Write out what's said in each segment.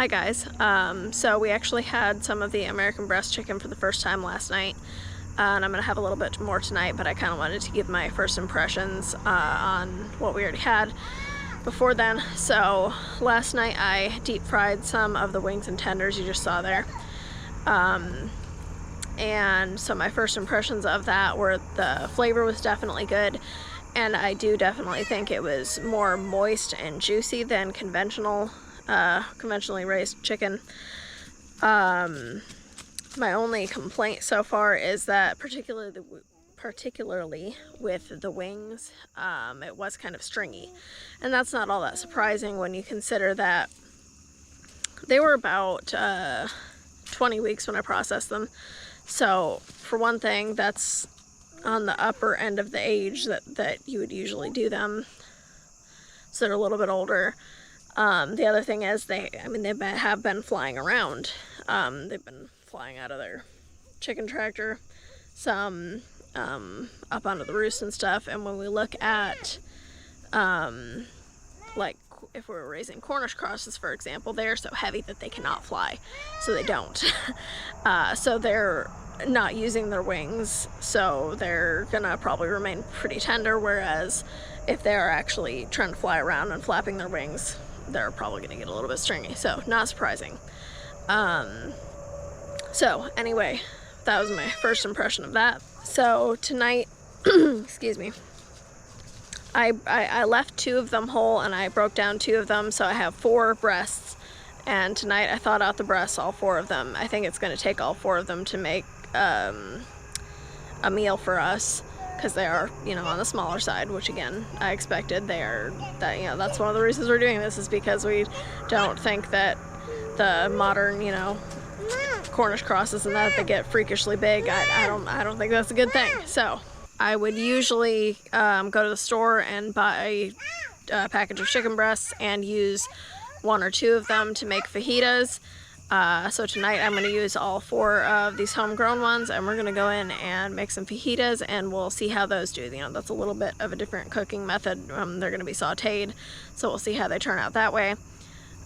Hi guys. So we actually had some of the American Bresse chicken for the first time last night, and I'm gonna have a little bit more tonight, but I kind of wanted to give my first impressions on what we already had before then. So last night I deep fried some of the wings and tenders you just saw there, and so my first impressions of that were the flavor was definitely good, and I do definitely think it was more moist and juicy than conventionally raised chicken. My only complaint so far is that particularly with the wings, it was kind of stringy, and that's not all that surprising when you consider that they were about 20 weeks when I processed them. So for one thing, that's on the upper end of the age that you would usually do them, so they're a little bit older. The other thing is they have been flying around. They've been flying out of their chicken tractor, some up onto the roost and stuff. And when we look at, like if we were raising Cornish crosses, for example, they're so heavy that they cannot fly, so they don't. So they're not using their wings, so they're gonna probably remain pretty tender, whereas if they're actually trying to fly around and flapping their wings, they're probably gonna get a little bit stringy, so not surprising. So anyway, that was my first impression of that. So tonight, excuse me, I left 2 of them whole and I broke down 2 of them, so I have 4 breasts, and tonight I thawed out the breasts, all 4 of them. I think it's going to take all 4 of them to make a meal for us, because they are, on the smaller side, which again, I expected. That's one of the reasons we're doing this, is because we don't think that the modern, Cornish crosses and that they get freakishly big. I don't think that's a good thing. So I would usually go to the store and buy a package of chicken breasts and use 1 or 2 of them to make fajitas. So tonight I'm going to use all 4 of these homegrown ones, and we're going to go in and make some fajitas, and we'll see how those do. That's a little bit of a different cooking method. They're going to be sautéed, so we'll see how they turn out that way,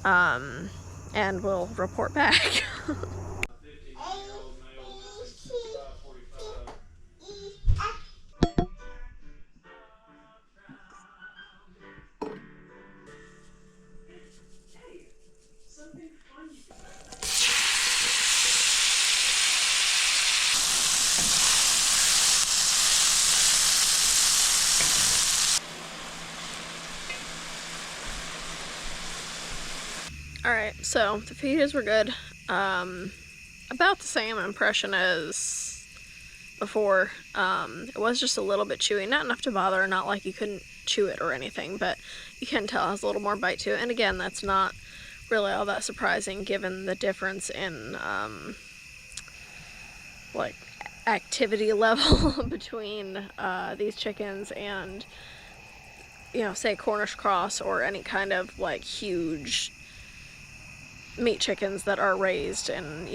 and we'll report back. Alright, so the fajitas were good. About the same impression as before. It was just a little bit chewy, not enough to bother, not like you couldn't chew it or anything, but you can tell it has a little more bite to it. And again, that's not really all that surprising given the difference in like activity level between these chickens and, say Cornish cross or any kind of like huge meat chickens that are raised in,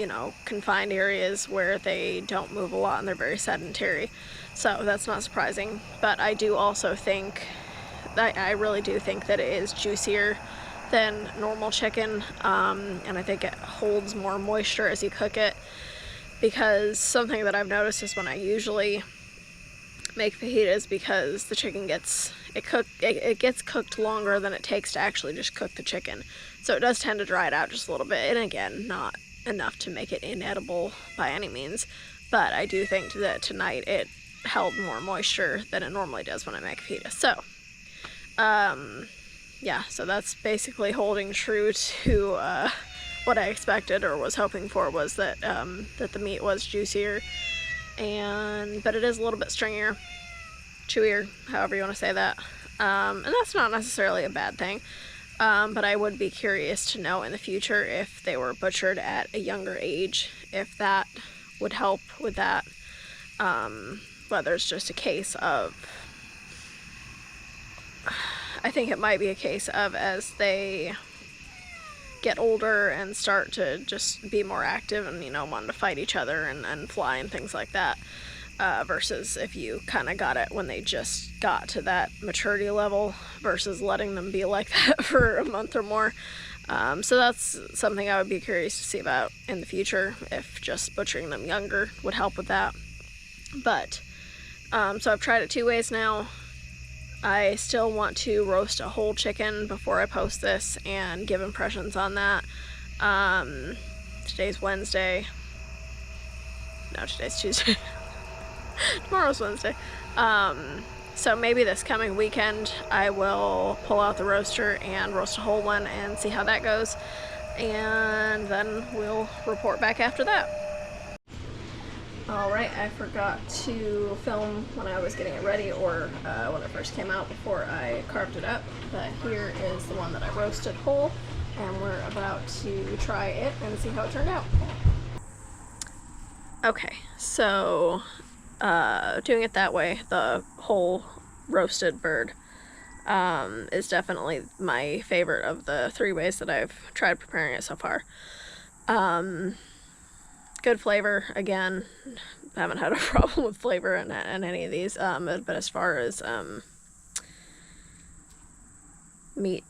confined areas where they don't move a lot and they're very sedentary. So that's not surprising. But I do also think, I really do think that it is juicier than normal chicken, and I think it holds more moisture as you cook it, because something that I've noticed is when I usually make fajitas, because the chicken gets cooked longer than it takes to actually just cook the chicken, so it does tend to dry it out just a little bit, and again, not enough to make it inedible by any means, but I do think that tonight it held more moisture than it normally does when I make fajitas. So yeah, so that's basically holding true to what I expected or was hoping for, was that that the meat was juicier, but it is a little bit stringier, chewier, however you want to say that, and that's not necessarily a bad thing, but I would be curious to know in the future if they were butchered at a younger age, if that would help with that, whether it's just a case of, I think it might be a case of, as they get older and start to just be more active and, wanting to fight each other and fly and things like that, versus if you kind of got it when they just got to that maturity level, versus letting them be like that for a month or more. So that's something I would be curious to see about in the future, if just butchering them younger would help with that. But, so I've tried it 2 ways now. I still want to roast a whole chicken before I post this and give impressions on that. Today's Wednesday. No, today's Tuesday. Tomorrow's Wednesday. So maybe this coming weekend I will pull out the roaster and roast a whole one and see how that goes, and then we'll report back after that. Alright, I forgot to film when I was getting it ready, or when it first came out before I carved it up, but here is the one that I roasted whole, and we're about to try it and see how it turned out. Okay, so doing it that way, the whole roasted bird, is definitely my favorite of the 3 ways that I've tried preparing it so far. Good flavor, again, haven't had a problem with flavor in any of these, but as far as meat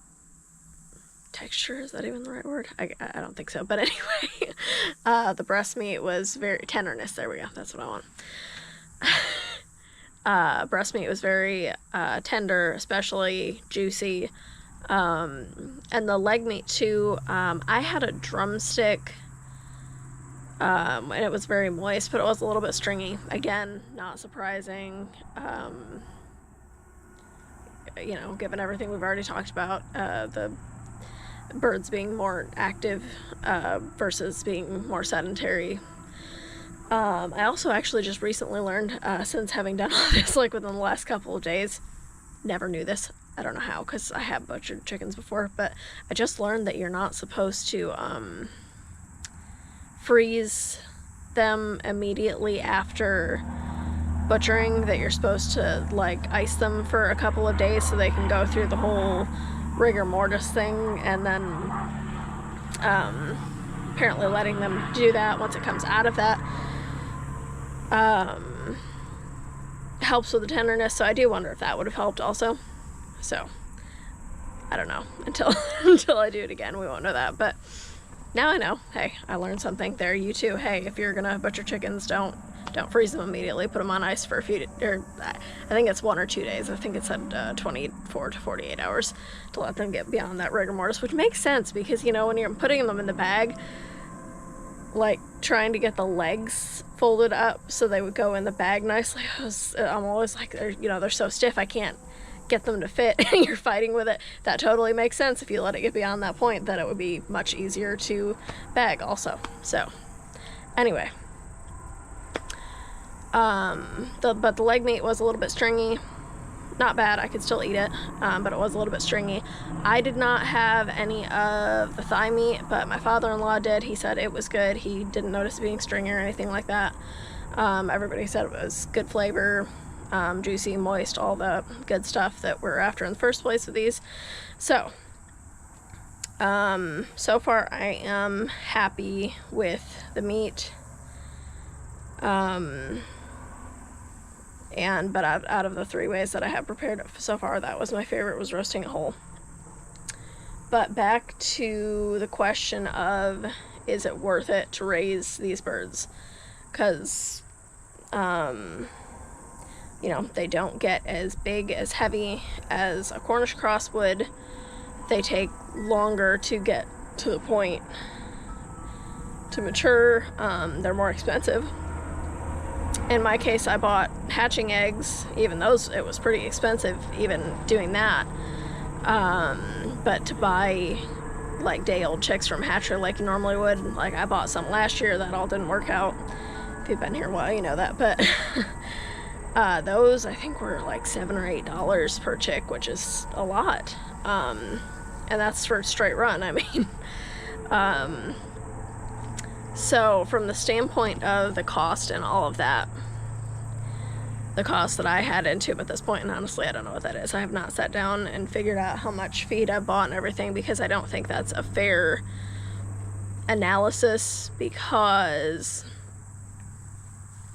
texture, is that even the right word? I don't think so, but anyway, the breast meat was very, tenderness, there we go, that's what I want. Breast meat was very tender, especially juicy, and the leg meat too. I had a drumstick, and it was very moist, but it was a little bit stringy. Again, not surprising, you know, given everything we've already talked about, the birds being more active versus being more sedentary. I also actually just recently learned, since having done all this, like within the last couple of days, never knew this, I don't know how, because I have butchered chickens before, but I just learned that you're not supposed to freeze them immediately after butchering, that you're supposed to like ice them for a couple of days so they can go through the whole rigor mortis thing, and then apparently letting them do that once it comes out of that helps with the tenderness, so I do wonder if that would have helped also. So I don't know, until I do it again we won't know that, but now I know. Hey, I learned something there. You too. Hey, if you're gonna butcher chickens, don't freeze them immediately. Put them on ice for a few, or I think it's 1 or 2 days. I think it said 24 to 48 hours to let them get beyond that rigor mortis, which makes sense because, you know, when you're putting them in the bag, like trying to get the legs folded up so they would go in the bag nicely, I'm always like, they're so stiff I can't get them to fit, and you're fighting with it. That totally makes sense. If you let it get beyond that point, that it would be much easier to bag also. So anyway, but the leg meat was a little bit stringy. Not bad, I could still eat it, but it was a little bit stringy. I did not have any of the thigh meat, but my father-in-law did. He said it was good. He didn't notice it being stringy or anything like that. Everybody said it was good flavor, juicy, moist, all the good stuff that we're after in the first place with these. So so far I am happy with the meat. But out of the 3 ways that I have prepared so far, that was my favorite, was roasting it whole. But back to the question of, is it worth it to raise these birds? Because, you know, they don't get as big, as heavy as a Cornish cross would. They take longer to get to the point to mature. They're more expensive. In my case, I bought hatching eggs. Even those, it was pretty expensive even doing that. But to buy like day-old chicks from hatchery like you normally would, like I bought some last year, that all didn't work out. If you've been here a while, you know that. But those I think were like $7 or $8 per chick, which is a lot. And that's for a straight run, I mean. So from the standpoint of the cost and all of that, the cost that I had into it at this point, and honestly I don't know what that is. I have not sat down and figured out how much feed I bought and everything, because I don't think that's a fair analysis, because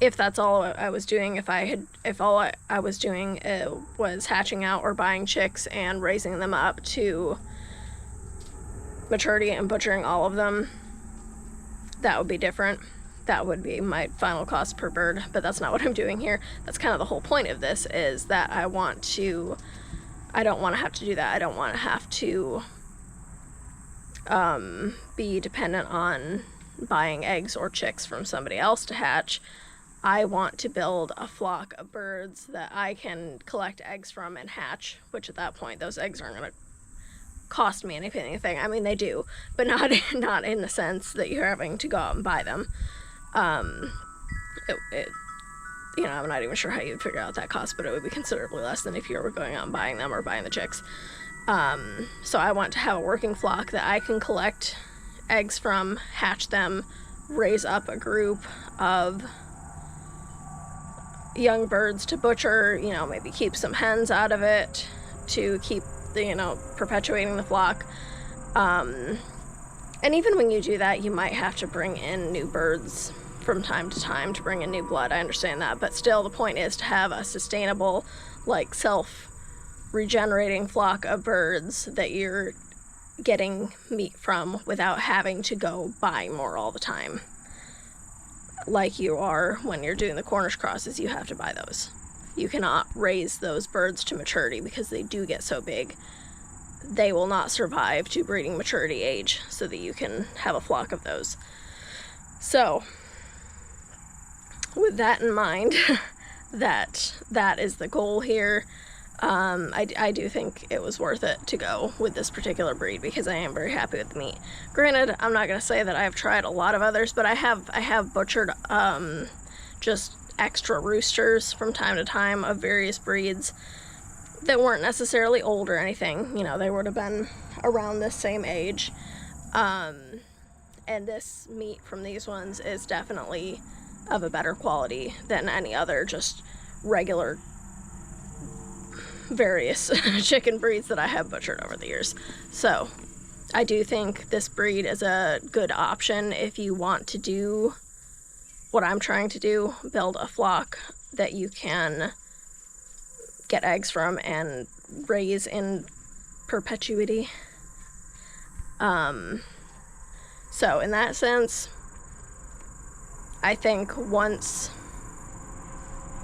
if that's all I was doing, if all I was doing was hatching out or buying chicks and raising them up to maturity and butchering all of them, that would be different. That would be my final cost per bird, but that's not what I'm doing here. That's kind of the whole point of this, is that I don't want to have to do that. I don't want to have to be dependent on buying eggs or chicks from somebody else to hatch. I want to build a flock of birds that I can collect eggs from and hatch, which at that point those eggs aren't going to cost me anything. I mean, they do, but not in the sense that you're having to go out and buy them. I'm not even sure how you'd figure out that cost, but it would be considerably less than if you were going out and buying them or buying the chicks. So I want to have a working flock that I can collect eggs from, hatch them, raise up a group of young birds to butcher, maybe keep some hens out of it to keep perpetuating the flock. And even when you do that, you might have to bring in new birds from time to time to bring in new blood. I understand that, but still the point is to have a sustainable, self-regenerating flock of birds that you're getting meat from without having to go buy more all the time. Like you are when you're doing the Cornish crosses, you have to buy those. You cannot raise those birds to maturity because they do get so big. They will not survive to breeding maturity age so that you can have a flock of those. So, with that in mind, that is the goal here. I do think it was worth it to go with this particular breed because I am very happy with the meat. Granted, I'm not going to say that I've tried a lot of others, but I have butchered just extra roosters from time to time of various breeds that weren't necessarily old or anything. They would have been around this same age. And this meat from these ones is definitely of a better quality than any other just regular various chicken breeds that I have butchered over the years. So I do think this breed is a good option if you want to do what I'm trying to do, build a flock that you can get eggs from and raise in perpetuity. So in that sense, I think once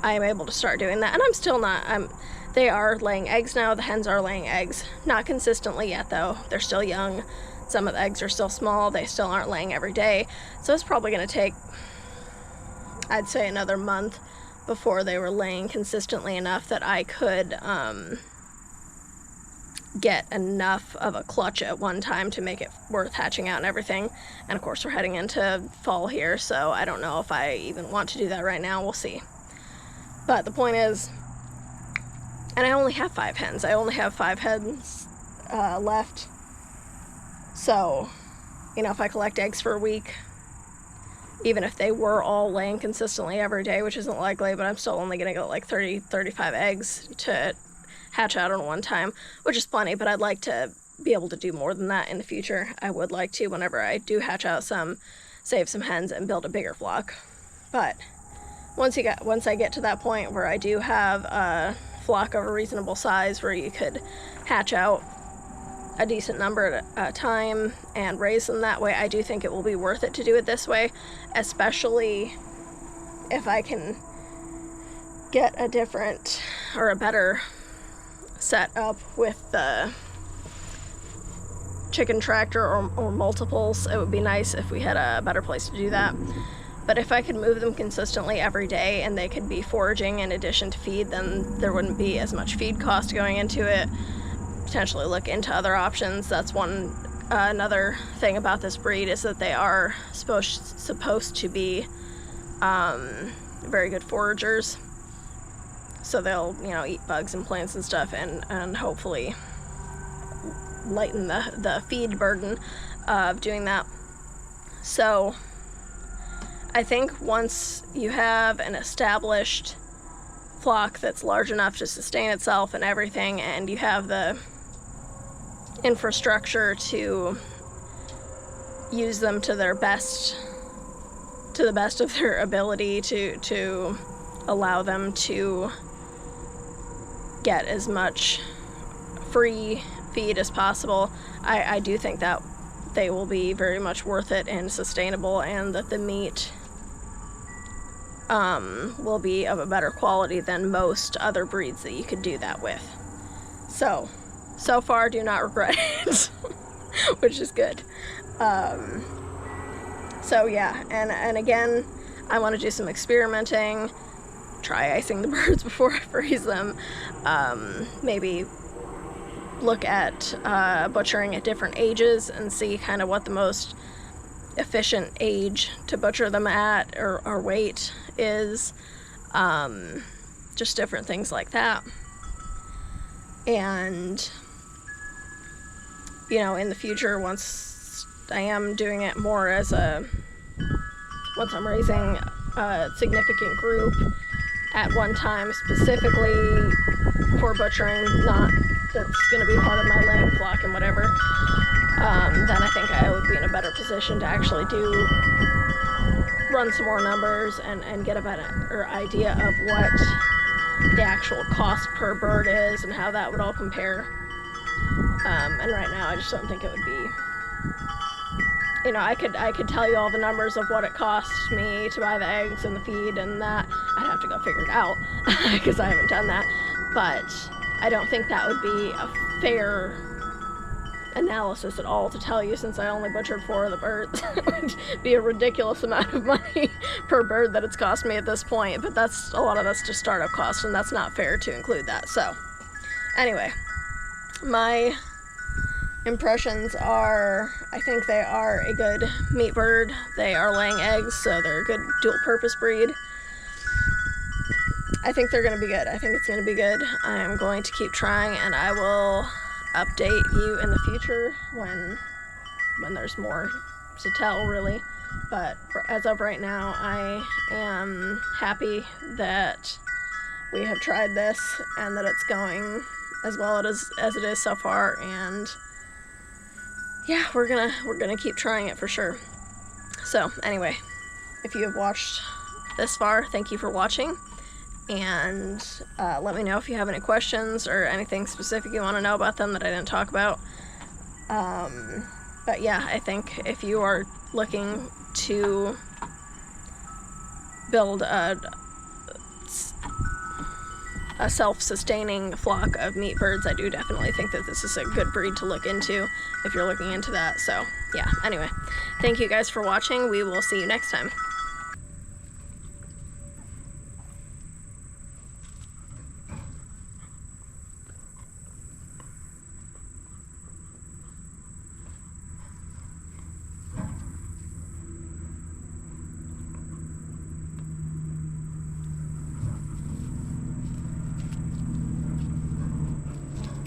I am able to start doing that, and I'm still not, they are laying eggs now. The hens are laying eggs. Not consistently yet, though. They're still young. Some of the eggs are still small. They still aren't laying every day. So it's probably going to take, I'd say, another month before they were laying consistently enough that I could get enough of a clutch at one time to make it worth hatching out and everything. And of course, we're heading into fall here, so I don't know if I even want to do that right now. We'll see. But the point is, and I only have 5 hens. I only have 5 hens left. So, if I collect eggs for a week, even if they were all laying consistently every day, which isn't likely, but I'm still only going to get like 30, 35 eggs to hatch out on one time, which is plenty, but I'd like to be able to do more than that in the future. I would like to, whenever I do hatch out some, save some hens and build a bigger flock. But once I get to that point where I do have a flock of a reasonable size where you could hatch out a decent number at a time and raise them that way, I do think it will be worth it to do it this way, especially if I can get a different or a better setup with the chicken tractor or multiples. It would be nice if we had a better place to do that. But if I could move them consistently every day and they could be foraging in addition to feed, then there wouldn't be as much feed cost going into it. Potentially look into other options. That's another thing about this breed is that they are supposed to be very good foragers. So they'll, eat bugs and plants and stuff and hopefully lighten the feed burden of doing that. So I think once you have an established flock that's large enough to sustain itself and everything, and you have the infrastructure to use them to the best of their ability to allow them to get as much free feed as possible, I do think that they will be very much worth it and sustainable, and that the meat will be of a better quality than most other breeds that you could do that with. So far, do not regret it, which is good. So yeah, and again, I want to do some experimenting, try icing the birds before I freeze them, maybe look at butchering at different ages and see kind of what the most efficient age to butcher them at or weight is, just different things like that. And you know, in the future, once I am doing it more as once I'm raising a significant group at one time specifically for butchering, not that's going to be part of my laying flock and whatever, then I think I would be in a better position to actually run some more numbers and get a better idea of what the actual cost per bird is and how that would all compare. And right now I just don't think it would be, you know, I could tell you all the numbers of what it costs me to buy the eggs and the feed and that. I'd have to go figure it out because I haven't done that, but I don't think that would be a fair analysis at all to tell you, since I only butchered 4 of the birds. It would be a ridiculous amount of money per bird that it's cost me at this point, but a lot of that's just startup costs, and that's not fair to include that. So anyway, my impressions are, I think they are a good meat bird. They are laying eggs, so they're a good dual purpose breed. I think they're going to be good. I think it's going to be good. I'm going to keep trying, and I will update you in the future when there's more to tell, really. But as of right now, I am happy that we have tried this and that it's going as well as it is so far, and yeah, we're gonna keep trying it for sure. So anyway, if you have watched this far, thank you for watching, and let me know if you have any questions or anything specific you want to know about them that I didn't talk about. But yeah, I think if you are looking to build a self-sustaining flock of meat birds, I do definitely think that this is a good breed to look into if you're looking into that. So yeah, anyway, thank you guys for watching. We will see you next time.